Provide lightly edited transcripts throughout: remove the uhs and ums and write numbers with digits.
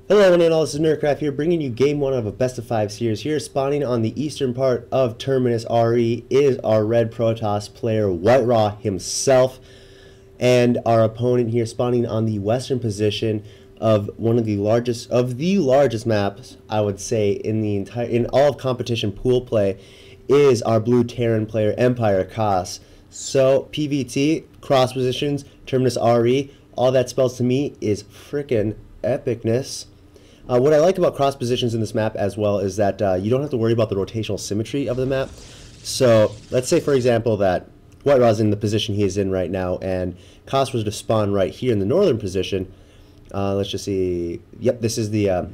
Hello and all, this is NerdCraft here, bringing you game one of a best of five series. Here, spawning on the eastern part of Terminus RE is our red Protoss player, WhiteRa himself, and our opponent here spawning on the western position of one of the largest maps, I would say, in all of competition pool play, is our blue Terran player, EmpireKas. So PVT, cross positions, Terminus RE, all that spells to me is frickin' epicness. What I like about cross positions in this map as well is that you don't have to worry about the rotational symmetry of the map. So let's say, for example, that WhiteRa's in the position he is in right now, and Kas was to spawn right here in the northern position. Let's just see. Yep, this is the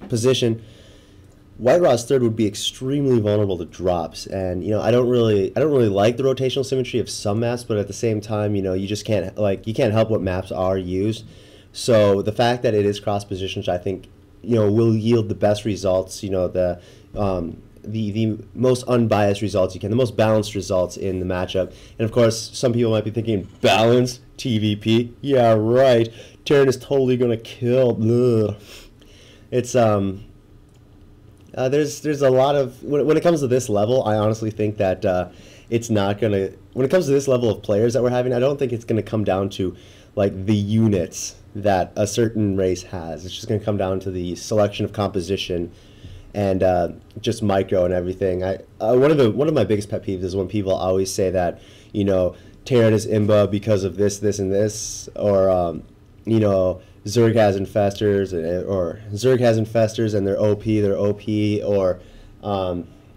position. WhiteRa's third would be extremely vulnerable to drops, and I don't really like the rotational symmetry of some maps, but at the same time, you just can't help what maps are used. So the fact that it is cross positions, I think, will yield the best results. The most unbiased results you can, the most balanced results in the matchup. And of course, some people might be thinking, balance TVP? Yeah, right. Terran is totally gonna kill. Ugh. It's there's a lot of when it comes to this level, I honestly think that it's not gonna. When it comes to this level of players that we're having, I don't think it's gonna come down to like the units that a certain race has. It's just going to come down to the selection of composition and just micro and everything. One of my biggest pet peeves is when people always say that Terran is imba because of this, this, and this, or Zerg has infestors, or Zerg has infestors and they're OP, or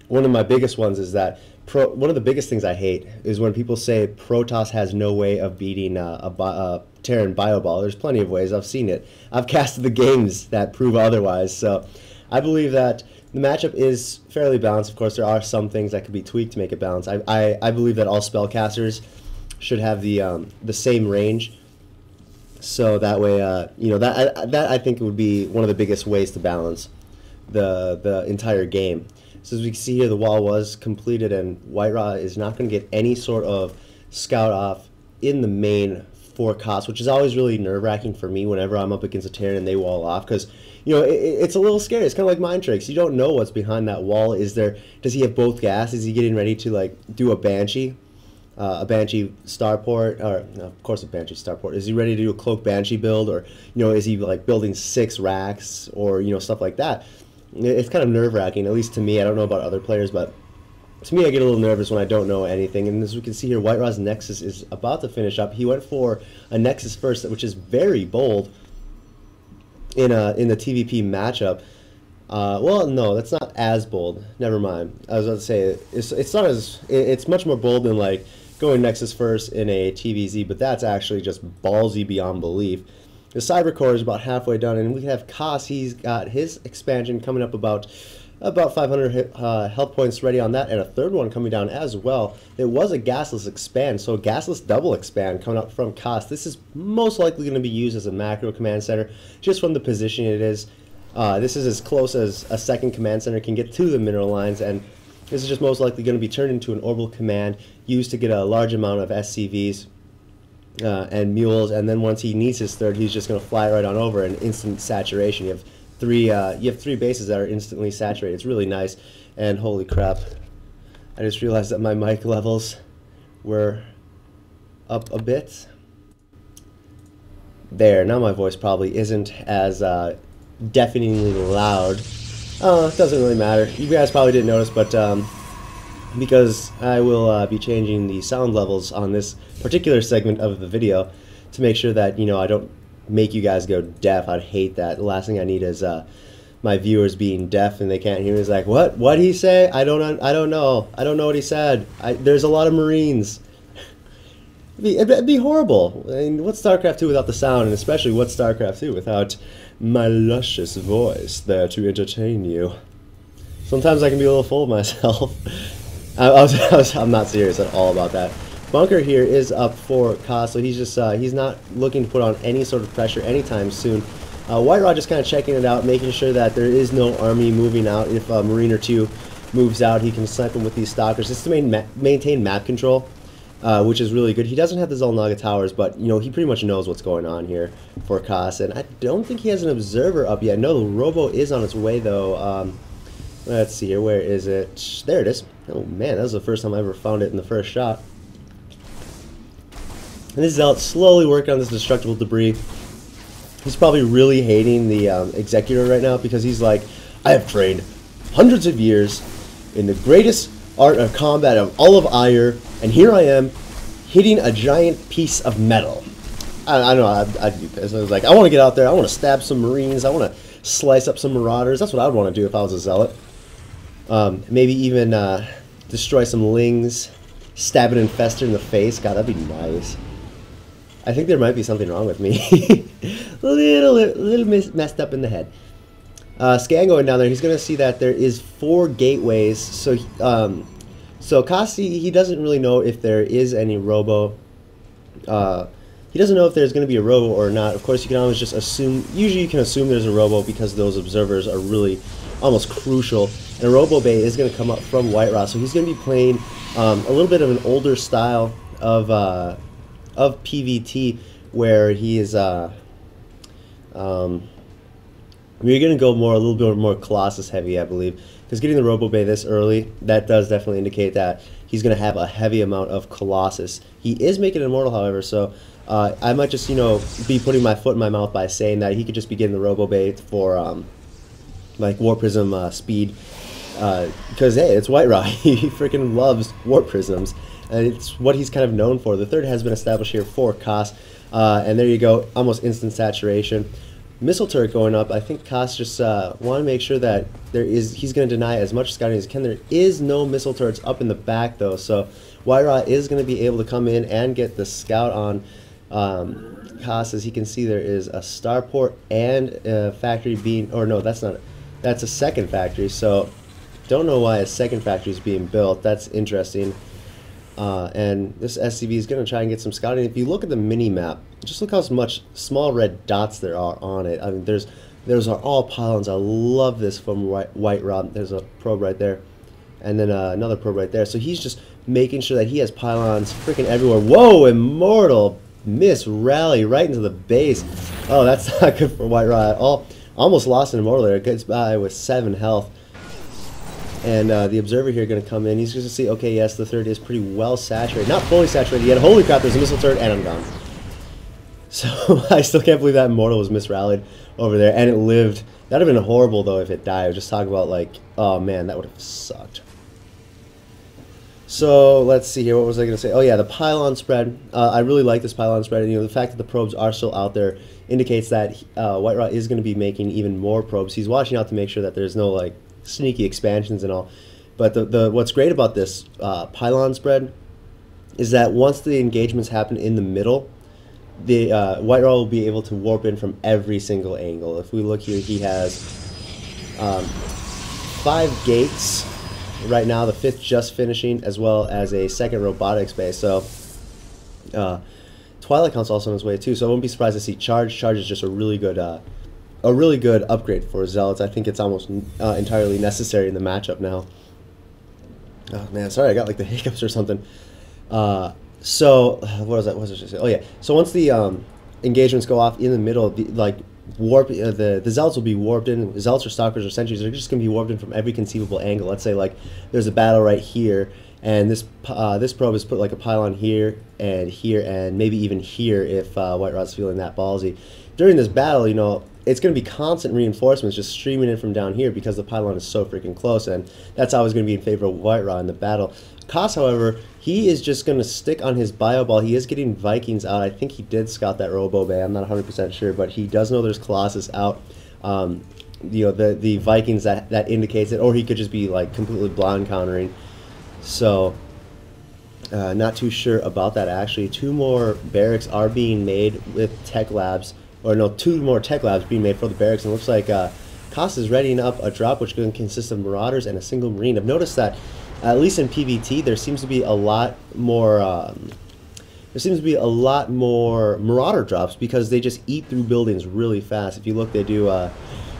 one of my biggest ones is that one of the biggest things I hate is when people say Protoss has no way of beating a Terran Bioball. There's plenty of ways. I've seen it. I've casted the games that prove otherwise. So I believe that the matchup is fairly balanced. Of course, there are some things that could be tweaked to make it balanced. I believe that all spellcasters should have the same range. So that way, that I think would be one of the biggest ways to balance the entire game. So as we can see here, the wall was completed, and WhiteRa is not going to get any sort of scout off in the main for Kas, which is always really nerve-wracking for me whenever I'm up against a Terran and they wall off, because it's a little scary. It's kind of like mind tricks. You don't know what's behind that wall. Does he have both gas? Is he getting ready to do a Banshee starport, or no, of course a Banshee starport? Is he ready to do a cloak Banshee build, or is he building 6 racks, or stuff like that? It's kind of nerve-wracking, at least to me. I don't know about other players, but to me, I get a little nervous when I don't know anything. And as we can see here, WhiteRa's Nexus is about to finish up. He went for a Nexus first, which is very bold in the TVP matchup. Well, no, that's not as bold. Never mind. I was about to say it's much more bold than going Nexus first in a TVZ, but that's actually just ballsy beyond belief. The Cyber Core is about halfway done, and we have Kas. He's got his expansion coming up about 500 health points ready on that, and a third one coming down as well. It was a gasless expand, so gasless double expand coming up from Kas. This is most likely going to be used as a macro command center, just from the position it is. This is as close as a second command center can get to the mineral lines, and this is just most likely going to be turned into an orbital command used to get a large amount of SCVs. And mules, and then once he needs his third, he's just going to fly right on over and instant saturation. You have three bases that are instantly saturated. It's really nice. And holy crap, I just realized that my mic levels were up a bit. There, now my voice probably isn't as deafeningly loud. Oh, it doesn't really matter. You guys probably didn't notice, but because I will be changing the sound levels on this particular segment of the video to make sure that I don't make you guys go deaf. I'd hate that. The last thing I need is my viewers being deaf and they can't hear me. It's like, what'd he say? I don't know what he said. There's a lot of Marines. It'd be horrible. I mean, what's StarCraft 2 without the sound, and especially what's StarCraft 2 without my luscious voice there to entertain you? Sometimes I can be a little full of myself. I'm not serious at all about that. Bunker here is up for Kas, so he's not looking to put on any sort of pressure anytime soon. WhiteRa just kind of checking it out, making sure that there is no army moving out. If a Marine or two moves out, he can snipe them with these stalkers. This is to maintain map control. which is really good. He doesn't have the Xel'Naga towers, but you know he pretty much knows what's going on here for Kas, and I don't think he has an observer up yet. No, the Robo is on its way though. Let's see here, where is it? There it is. Oh man, that was the first time I ever found it in the first shot. And this Zealot slowly working on this destructible debris. He's probably really hating the Executor right now because he's like, I have trained hundreds of years in the greatest art of combat of all of Ire, and here I am hitting a giant piece of metal. I know, I'd be pissed. I was like, I want to get out there, I want to stab some Marines, I want to slice up some Marauders. That's what I'd want to do if I was a Zealot. Maybe even destroy some Lings, stab an Infestor in the face. God, that'd be nice. I think there might be something wrong with me. a little messed up in the head. Scan going down there, he's going to see that there is 4 gateways. So, so Kasi, he doesn't really know if there is any Robo. He doesn't know if there's going to be a Robo or not. Of course, you can always just assume. Usually, you can assume there's a Robo because those observers are really almost crucial. And a Robo Bay is going to come up from WhiteRa, so he's going to be playing a little bit of an older style of PvT, where he is we're going to go a little bit more Colossus heavy, I believe, because getting the Robo Bay this early, that does definitely indicate that he's going to have a heavy amount of Colossus. He is making it immortal, however, so I might just, you know, be putting my foot in my mouth by saying that he could just be getting the Robo Bay for like War Prism speed, because hey, it's WhiteRa. He freaking loves War Prisms, and it's what he's kind of known for. The third has been established here for Kas, and there you go, almost instant saturation. Missile turret going up. I think Kas just want to make sure that he's going to deny as much scouting as he can. There is no missile turrets up in the back though, so WhiteRa is going to be able to come in and get the scout on Kas. As you can see, there is a starport and a factory being, or no, that's not it. That's a second factory, so don't know why a second factory is being built. That's interesting. And this SCV is going to try and get some scouting. If you look at the mini-map, just look how much small red dots there are on it. I mean, those are all pylons. I love this from WhiteRa. There's a probe right there, and then another probe right there. So he's just making sure that he has pylons freaking everywhere. Whoa, Immortal! Miss rally right into the base. Oh, that's not good for WhiteRa at all. Almost lost an Immortal there. Gets by with 7 health. And the observer here going to come in. He's going to see, okay, yes, the third is pretty well saturated. Not fully saturated yet. Holy crap, there's a missile turret, and I'm gone. So I still can't believe that Immortal was misrallied over there, and it lived. That would have been horrible, though, if it died. I was just talking about, like, oh, man, that would have sucked. So let's see here. What was I going to say? Oh, yeah, the pylon spread. I really like this pylon spread. And, you know, the fact that the probes are still out there indicates that WhiteRa is going to be making even more probes. He's watching out to make sure that there's no, like, sneaky expansions and all. But what's great about this pylon spread is that once the engagements happen in the middle, the WhiteRa will be able to warp in from every single angle. If we look here, he has 5 gates right now, the 5th just finishing, as well as a 2nd robotics base. So Twilight Count's also on his way too, so I wouldn't be surprised to see Charge. Charge is just a really good upgrade for Zealots. I think it's almost entirely necessary in the matchup now. Oh man, sorry, I got like the hiccups or something. So what was that? What was I just saying? Oh yeah. So once the engagements go off in the middle, the Zealots will be warped in. Zealots or Stalkers or Sentries are just going to be warped in from every conceivable angle. Let's say like there's a battle right here, and this probe is put like a pylon here, and maybe even here if WhiteRa's feeling that ballsy. During this battle, you know, it's going to be constant reinforcements just streaming in from down here because the pylon is so freaking close, and that's always going to be in favor of WhiteRa in the battle. Kas, however, he is just going to stick on his bio ball. He is getting Vikings out. I think he did scout that Robo Bay. I'm not 100% sure, but he does know there's Colossus out. You know, the Vikings that indicates it, or he could just be like completely blind countering. So not too sure about that actually. 2 more barracks are being made with tech labs, or no, 2 more tech labs being made for the barracks, and it looks like Kas is readying up a drop which is going to consist of Marauders and a single Marine. I've noticed that at least in PvT there seems to be a lot more Marauder drops because they just eat through buildings really fast. If you look, they do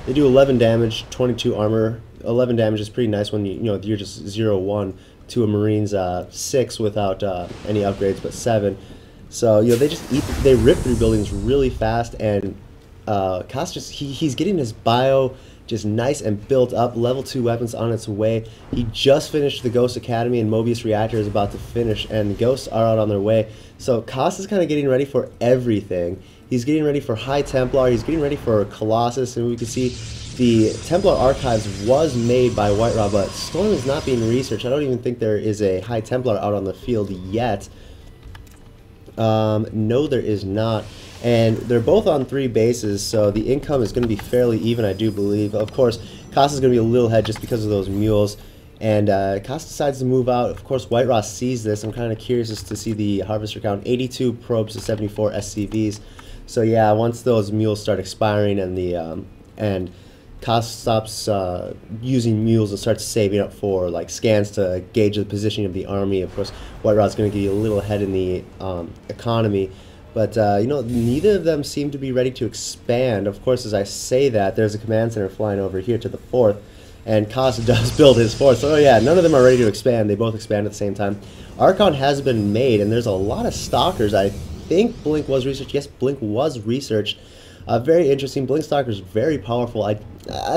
11 damage, 22 armor. 11 damage is pretty nice when you're just 0-1. to a Marines 6 without any upgrades, but 7. So they rip through buildings really fast, and Kas he's getting his bio just nice and built up. Level 2 weapons on its way. He just finished the Ghost Academy, and Mobius Reactor is about to finish, and the Ghosts are out on their way. So Kas is kind of getting ready for everything. He's getting ready for High Templar, he's getting ready for Colossus, and we can see the Templar Archives was made by WhiteRa, but Storm is not being researched. I don't even think there is a High Templar out on the field yet. No, there is not. And they're both on 3 bases, so the income is going to be fairly even, I do believe. Of course, Kas is going to be a little ahead just because of those mules. And Kas decides to move out. Of course, WhiteRa sees this. I'm kind of curious as to see the harvester count. 82 probes to 74 SCVs. So yeah, once those mules start expiring and the Kas stops using mules and starts saving up for like scans to gauge the positioning of the army. Of course, WhiteRa is going to get a little ahead in the economy. But, neither of them seem to be ready to expand. Of course, as I say that, there's a command center flying over here to the 4th, and Kas does build his 4th. So, yeah, none of them are ready to expand. They both expand at the same time. Archon has been made, and there's a lot of Stalkers. I think Blink was researched. Yes, Blink was researched. Very interesting. Blink Stalker is very powerful. I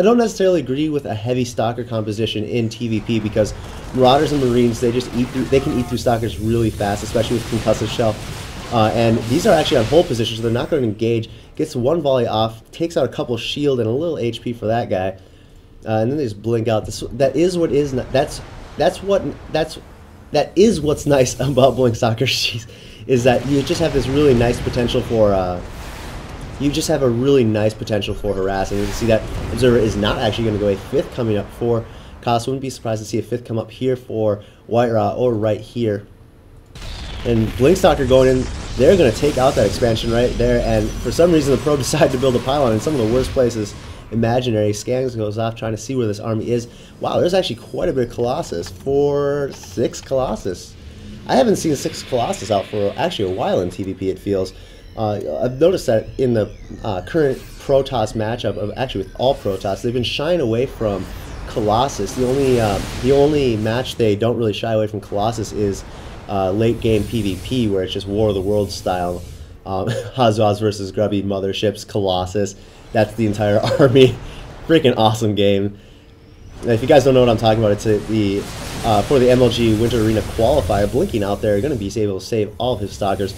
don't necessarily agree with a heavy Stalker composition in TVP because Marauders and Marines, they can eat through Stalkers really fast, especially with Concussive Shell. And these are actually on hold position, so they're not going to engage. Gets 1 volley off, takes out a couple shield and a little HP for that guy, and then they just blink out. That is what's nice about Blink Stalker, is that you just have this really nice potential for harassing. You can see that Observer is not actually going to go a 5th coming up for Kas. Wouldn't be surprised to see a 5th come up here for WhiteRa or right here. And Blink Stalker going in, they're going to take out that expansion right there, and for some reason the probe decided to build a pylon in some of the worst places imaginary. Scans goes off trying to see where this army is. Wow, there's actually quite a bit of Colossus. 6 Colossus. I haven't seen 6 Colossus out for actually a while in TVP, it feels. I've noticed that in the current Protoss matchup, actually with all Protoss, they've been shying away from Colossus. The only match they don't really shy away from Colossus is late game PvP, where it's just War of the Worlds style. Hazaz versus grubby motherships, Colossus. That's the entire army. Freaking awesome game. And if you guys don't know what I'm talking about, it's for the MLG Winter Arena qualifier. Blinking out there, going to be able to save all of his Stalkers.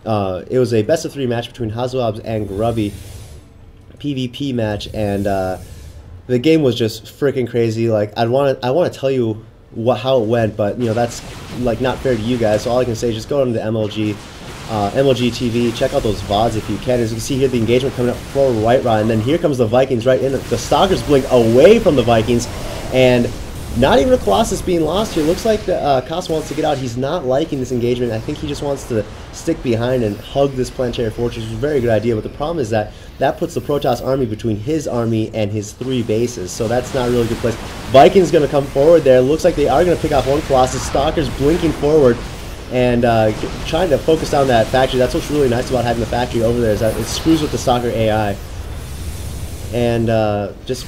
It was a best of 3 match between Hazwabs and Grubby PvP match, and the game was just freaking crazy. Like I want to tell you how it went, but that's like not fair to you guys. So all I can say is just go into MLG TV, check out those VODs if you can. As you can see here, the engagement coming up for WhiteRa, and then here comes the Vikings right in. The Stalkers blink away from the Vikings, and not even a Colossus being lost here. Looks like Kas wants to get out. He's not liking this engagement. I think he just wants to stick behind and hug this planetary fortress, which is a very good idea, but the problem is that puts the Protoss army between his army and his 3 bases, so that's not a really good place. Vikings going to come forward there. Looks like they are going to pick off 1 Colossus. Stalkers blinking forward and trying to focus down that factory. That's what's really nice about having the factory over there, is that it screws with the Stalker AI. And just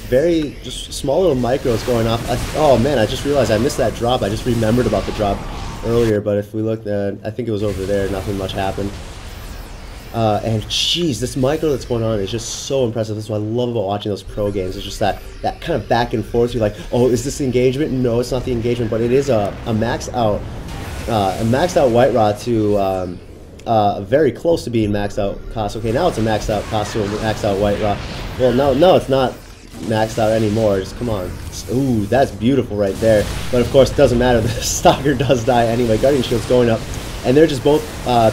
small little micros going off. Oh man, I just realized I missed that drop. I just remembered about the drop earlier, but if we look, I think it was over there. Nothing much happened. And jeez, this micro that's going on is just so impressive. That's what I love about watching those pro games. It's just that kind of back and forth. You're like, oh, is this the engagement? No, it's not the engagement, but it is a maxed out WhiteRa to very close to being maxed out Kas. Okay, now it's a maxed out Kas to a maxed out WhiteRa. Well, no, it's not maxed out anymore. Just come on. Ooh, that's beautiful right there. But of course, it doesn't matter. The Stalker does die anyway. Guardian Shield's going up, and they're just both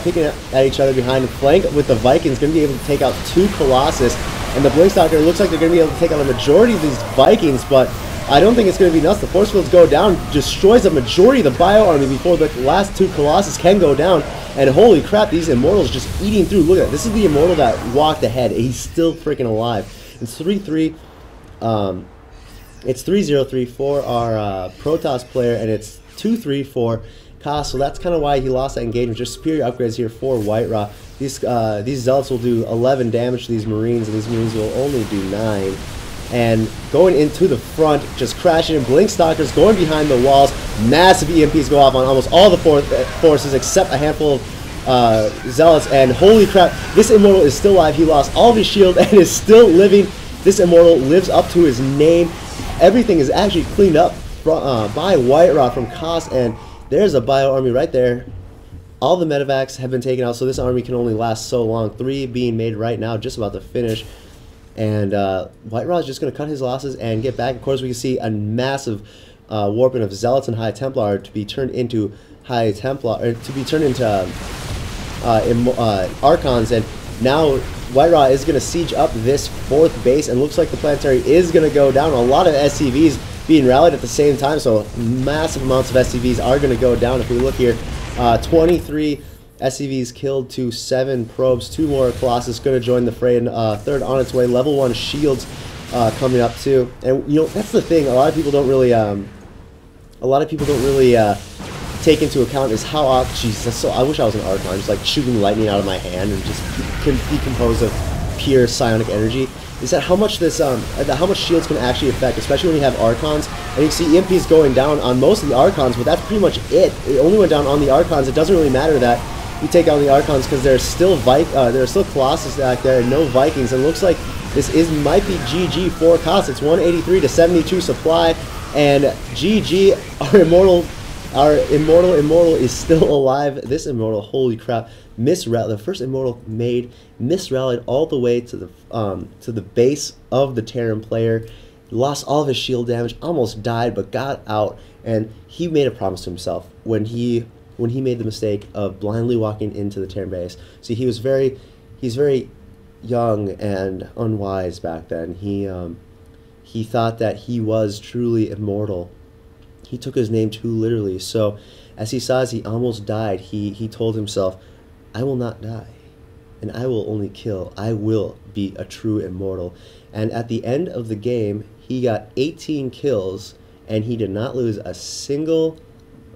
picking at each other behind the flank. With the Vikings going to be able to take out 2 Colossus, and the Blink Stalker looks like they're going to be able to take out a majority of these Vikings, but I don't think it's going to be nuts. The force fields go down, destroys a majority of the Bio Army before the last 2 Colossus can go down. And holy crap, these Immortals just eating through. Look at that. This is the Immortal that walked ahead. He's still freaking alive. It's 3-3. It's 3-0-3 for our Protoss player, and it's 2-3 for Kas. So that's kind of why he lost that engagement. Just superior upgrades here for WhiteRa. These Zealots will do 11 damage to these Marines, and these Marines will only do 9. and going into the front, just crashing in. Blink Stalkers going behind the walls. Massive EMPs go off on almost all the forces except a handful of Zealots, and holy crap, this Immortal is still alive. He lost all of his shield and is still living. This Immortal lives up to his name. Everything is actually cleaned up by WhiteRa from Kas, and there's a bio army right there. All the medevacs have been taken out, so this army can only last so long. 3 being made right now, just about to finish. And WhiteRa is just going to cut his losses and get back. Of course, we can see a massive warping of Zealots and High Templar to be turned into Archons, and now WhiteRa is going to siege up this 4th base, and looks like the planetary is going to go down. A lot of SCVs being rallied at the same time, so massive amounts of SCVs are going to go down. If we look here, 23 SCVs killed to 7 probes, 2 more Colossus going to join the fray, and 3rd on its way. Level 1 shields coming up too, and you know that's the thing. A lot of people don't really take into account is how Jesus. So I wish I was an Archon, just like shooting lightning out of my hand and just be composed of pure psionic energy. Is that how much this how much shields can actually affect, especially when you have Archons. And you can see EMPs going down on most of the Archons, but that's pretty much it. It only went down on the Archons. It doesn't really matter that you take out the Archons because there's still Colossus back there and no Vikings. And it looks like this might be GG for Kas. It's 183 to 72 supply, and GG. Our Immortal is still alive. This Immortal, holy crap, the first Immortal made, misrallied all the way to the base of the Terran player, lost all of his shield damage, almost died, but got out, and he made a promise to himself when he made the mistake of blindly walking into the Terran base. See, he's very young and unwise back then. He thought that he was truly immortal. He took his name too literally. So as he saw as he almost died, he told himself, I will not die, and I will only kill. I will be a true immortal. And at the end of the game, he got 18 kills, and he did not lose a single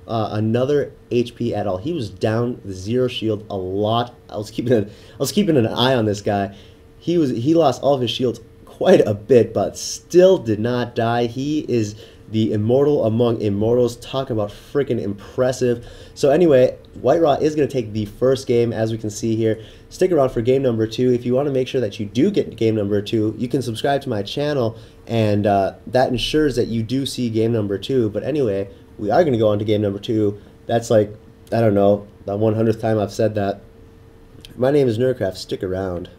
another HP at all. He was down 0 shield a lot. I was keeping an eye on this guy. He lost all of his shields quite a bit, but still did not die. He is the immortal among immortals. Talk about freaking impressive. So anyway, WhiteRa is going to take the first game, as we can see here. Stick around for game number 2. If you want to make sure that you do get game number 2, you can subscribe to my channel, and that ensures that you do see game number 2. But anyway, we are going to go on to game number 2. That's like, I don't know, the 100th time I've said that. My name is NerdCraft. Stick around.